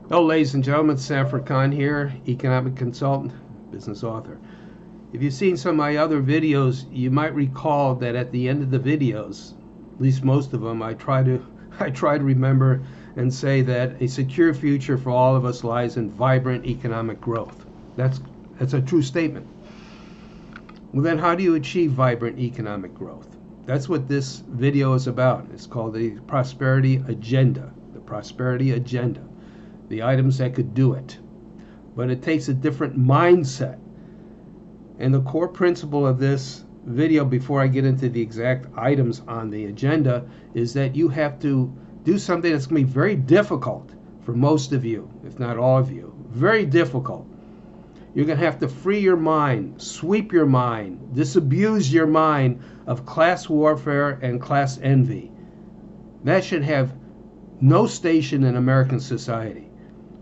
Hello, ladies and gentlemen. Sanford Khan here, economic consultant, business author. If you've seen some of my other videos, you might recall that at the end of the videos, at least most of them, I try to I try to remember and say that a secure future for all of us lies in vibrant economic growth. That's a true statement. Well, then how do you achieve vibrant economic growth? That's what this video is about. It's called the Prosperity Agenda. The Prosperity Agenda. The items that could do it. But it takes a different mindset. And the core principle of this video, before I get into the exact items on the agenda, is that you have to do something that's going to be very difficult for most of you, if not all of you. Very difficult. You're going to have to free your mind, sweep your mind, disabuse your mind of class warfare and class envy. That should have no station in American society.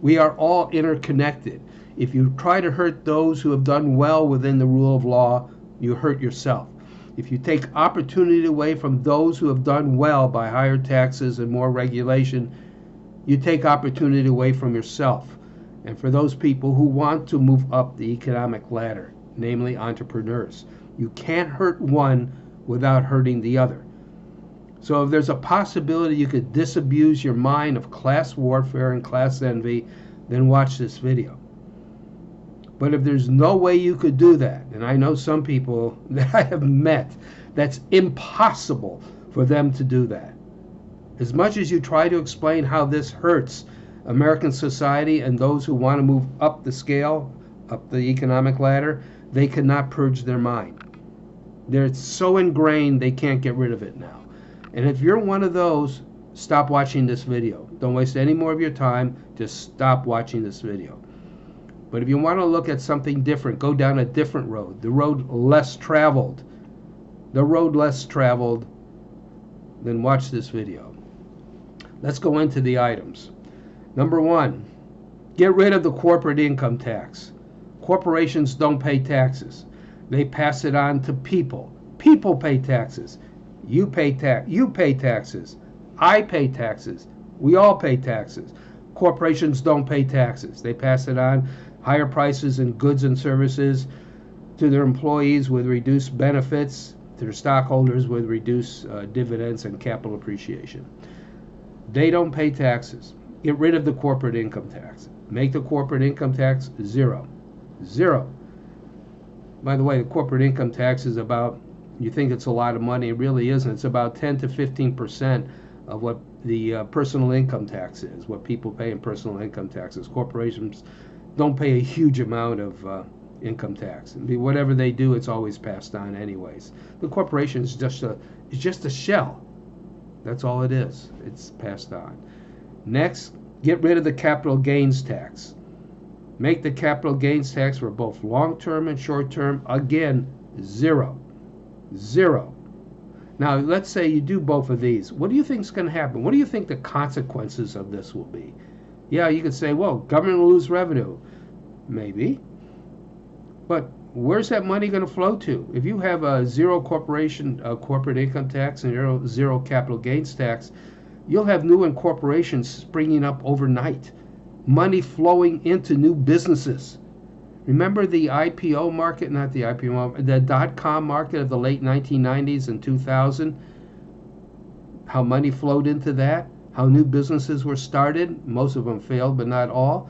We are all interconnected. If you try to hurt those who have done well within the rule of law, you hurt yourself. If you take opportunity away from those who have done well by higher taxes and more regulation, you take opportunity away from yourself. And for those people who want to move up the economic ladder, namely entrepreneurs, you can't hurt one without hurting the other. So if there's a possibility you could disabuse your mind of class warfare and class envy, then watch this video. But if there's no way you could do that, and I know some people that I have met, that's impossible for them to do that. As much as you try to explain how this hurts American society and those who want to move up the scale, up the economic ladder, they cannot purge their mind. They're so ingrained they can't get rid of it now. And if you're one of those, stop watching this video. Don't waste any more of your time. Just stop watching this video. But if you want to look at something different, go down a different road. The road less traveled. The road less traveled, then watch this video. Let's go into the items. Number one, get rid of the corporate income tax. Corporations don't pay taxes. They pass it on to people. People pay taxes. You pay taxes. I pay taxes. We all pay taxes. Corporations don't pay taxes. They pass it on, higher prices in goods and services to their employees with reduced benefits, to their stockholders with reduced dividends and capital appreciation. They don't pay taxes. Get rid of the corporate income tax. Make the corporate income tax zero. Zero. By the way, the corporate income tax is about, you think it's a lot of money, it really isn't. It's about 10 to 15% of what the personal income tax is, what people pay in personal income taxes. Corporations don't pay a huge amount of income tax. Whatever they do, it's always passed on anyways. The corporation is just a shell. That's all it is. It's passed on. Next, get rid of the capital gains tax. Make the capital gains tax for both long-term and short-term, again, zero. Zero. Now, let's say you do both of these. What do you think is going to happen? What do you think the consequences of this will be? Yeah, you could say, well, government will lose revenue. Maybe. But where's that money going to flow to? If you have a zero corporate income tax and zero capital gains tax, you'll have new corporations springing up overnight. Money flowing into new businesses. Remember the IPO market, not the IPO, the dot-com market of the late 1990s and 2000? How money flowed into that? How new businesses were started? Most of them failed, but not all.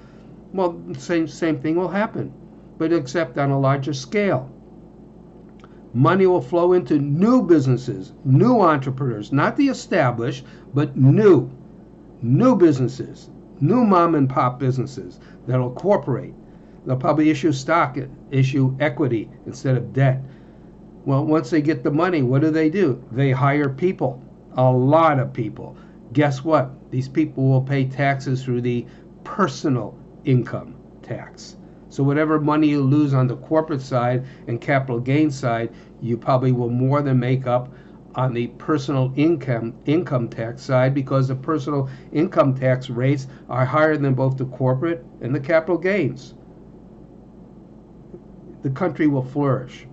Well, same thing will happen, but except on a larger scale. Money will flow into new businesses, new entrepreneurs, not the established, but new businesses, new mom and pop businesses that'll incorporate. They'll probably issue equity instead of debt. Well, once they get the money, what do? They hire people, a lot of people. Guess what? These people will pay taxes through the personal income tax. So whatever money you lose on the corporate side and capital gains side, you probably will more than make up on the personal income tax side, because the personal income tax rates are higher than both the corporate and the capital gains. The country will flourish.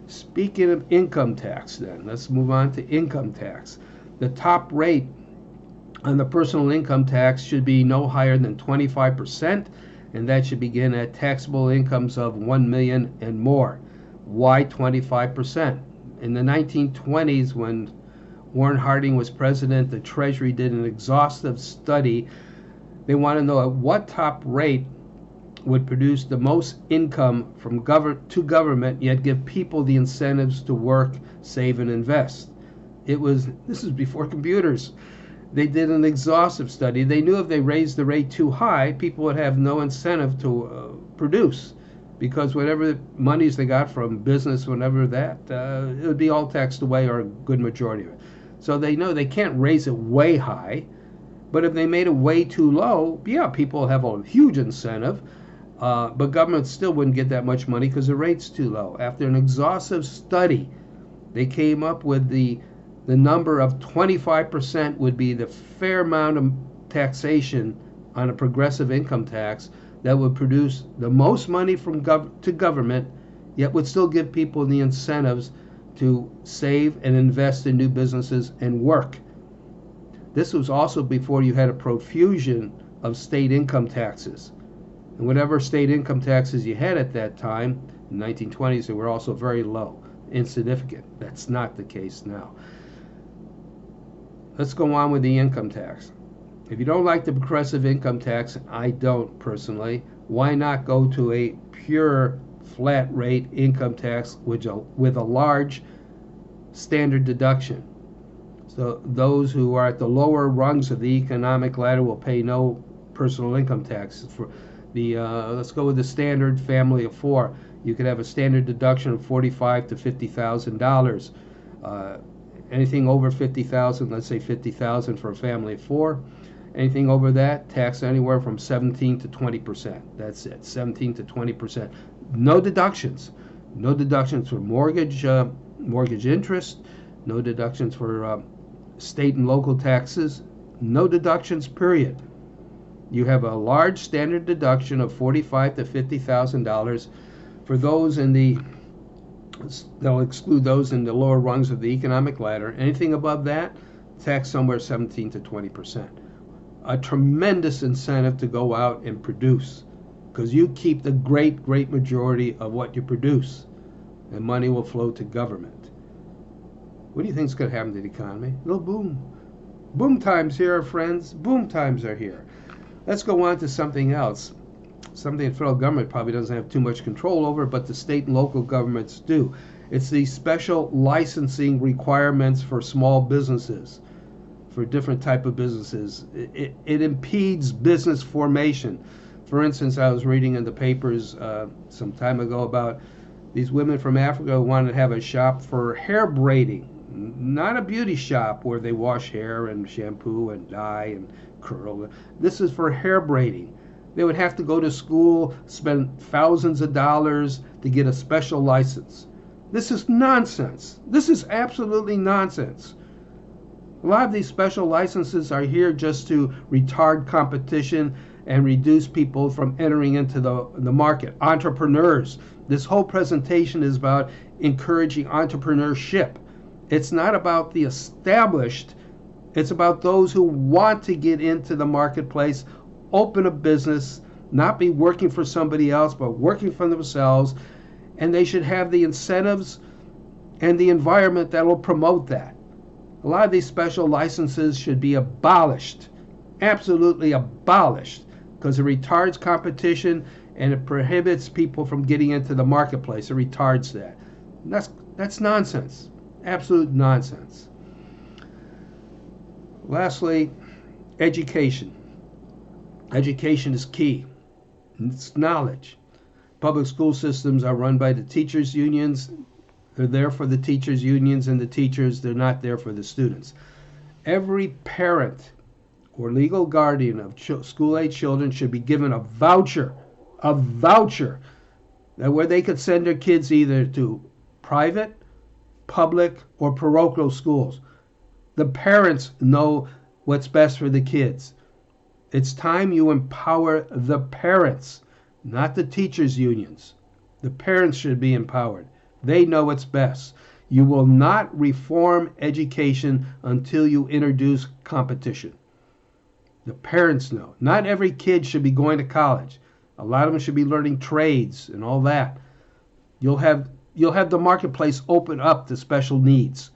Speaking of income tax, then, let's move on to income tax. The top rate on the personal income tax should be no higher than 25%, and that should begin at taxable incomes of 1 million and more. Why 25%? In the 1920s, when Warren Harding was president, the Treasury did an exhaustive study. They want to know at what top rate would produce the most income from to government, yet give people the incentives to work, save, and invest. This is before computers. They did an exhaustive study. They knew if they raised the rate too high, people would have no incentive to produce, because whatever monies they got from business, whatever that, it would be all taxed away, or a good majority of it. So they know they can't raise it way high, but if they made it way too low, yeah, people have a huge incentive, but government still wouldn't get that much money because the rate's too low. After an exhaustive study, they came up with the number of 25% would be the fair amount of taxation on a progressive income tax that would produce the most money from to government, yet would still give people the incentives to save and invest in new businesses and work. This was also before you had a profusion of state income taxes. And whatever state income taxes you had at that time, in the 1920s, they were also very low, insignificant. That's not the case now. Let's go on with the income tax. If you don't like the progressive income tax, I don't personally, why not go to a pure flat rate income tax with a large standard deduction? So those who are at the lower rungs of the economic ladder will pay no personal income tax. For the let's go with the standard family of four. You could have a standard deduction of $45,000 to $50,000. Anything over $50,000, let's say $50,000 for a family of four. Anything over that, tax anywhere from 17 to 20%. That's it, 17 to 20%. No deductions. No deductions for mortgage interest. No deductions for state and local taxes. No deductions, period. You have a large standard deduction of $45,000 to $50,000 for those in the. They'll exclude those in the lower rungs of the economic ladder. Anything above that, tax somewhere 17 to 20%. A tremendous incentive to go out and produce, because you keep the great majority of what you produce, and money will flow to government. What do you think is going to happen to the economy? A little boom. Boom times here, friends. Boom times are here. Let's go on to something else. Something the federal government probably doesn't have too much control over, but the state and local governments do. It's the special licensing requirements for small businesses, for different type of businesses. It impedes business formation. For instance, I was reading in the papers some time ago about these women from Africa who wanted to have a shop for hair braiding, not a beauty shop where they wash hair and shampoo and dye and curl. This is for hair braiding. They would have to go to school, spend thousands of dollars to get a special license. This is nonsense. This is absolutely nonsense. A lot of these special licenses are here just to retard competition and reduce people from entering into the market. Entrepreneurs. This whole presentation is about encouraging entrepreneurship. It's not about the established. It's about those who want to get into the marketplace, open a business, not be working for somebody else, but working for themselves, and they should have the incentives and the environment that will promote that. A lot of these special licenses should be abolished, absolutely abolished, because it retards competition and it prohibits people from getting into the marketplace. It retards that. That's nonsense, absolute nonsense. Lastly, education. Education is key. It's knowledge. Public school systems are run by the teachers' unions. They're there for the teachers' unions and the teachers. They're not there for the students. Every parent or legal guardian of school-age children should be given a voucher, that where they could send their kids either to private, public, or parochial schools. The parents know what's best for the kids. It's time you empower the parents, not the teachers' unions. The parents should be empowered. They know what's best. You will not reform education until you introduce competition. The parents know. Not every kid should be going to college. A lot of them should be learning trades and all that. You'll have the marketplace open up to special needs,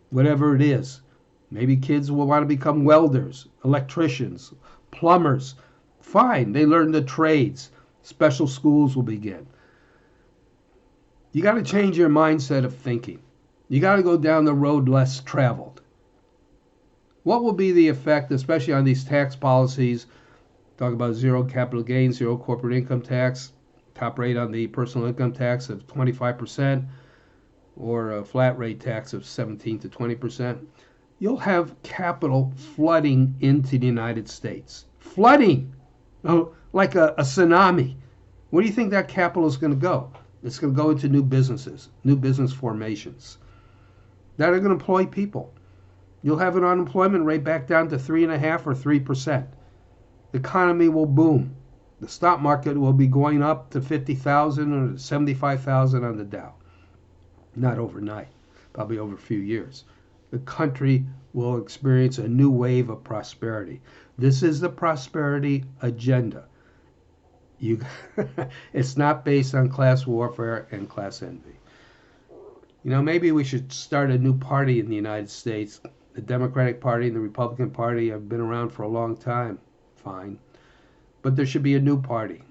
whatever it is. Maybe kids will want to become welders, electricians, plumbers. Fine, they learn the trades. Special schools will begin. You got to change your mindset of thinking. You got to go down the road less traveled. What will be the effect, especially on these tax policies? Talk about zero capital gains, zero corporate income tax, top rate on the personal income tax of 25%, or a flat rate tax of 17 to 20%. You'll have capital flooding into the United States. Flooding! Oh, like a tsunami. Where do you think that capital is going to go? It's going to go into new businesses, new business formations that are going to employ people. You'll have an unemployment rate back down to 3.5% or 3%. The economy will boom. The stock market will be going up to 50,000 or 75,000 on the Dow. Not overnight, probably over a few years. The country will experience a new wave of prosperity. This is the prosperity agenda. It's not based on class warfare and class envy. You know, maybe we should start a new party in the United States. The Democratic Party and the Republican Party have been around for a long time. Fine. But there should be a new party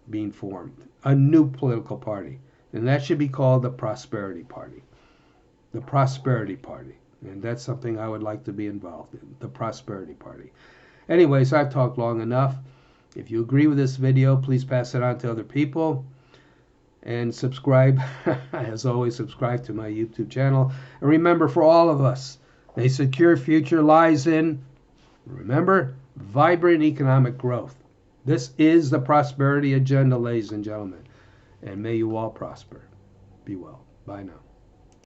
being formed, a new political party. And that should be called the Prosperity Party. The Prosperity Party. And that's something I would like to be involved in, the Prosperity Party. Anyways, I've talked long enough. If you agree with this video, please pass it on to other people. And subscribe, as always, subscribe to my YouTube channel. And remember, for all of us, a secure future lies in, remember, vibrant economic growth. This is the prosperity agenda, ladies and gentlemen. And may you all prosper. Be well. Bye now.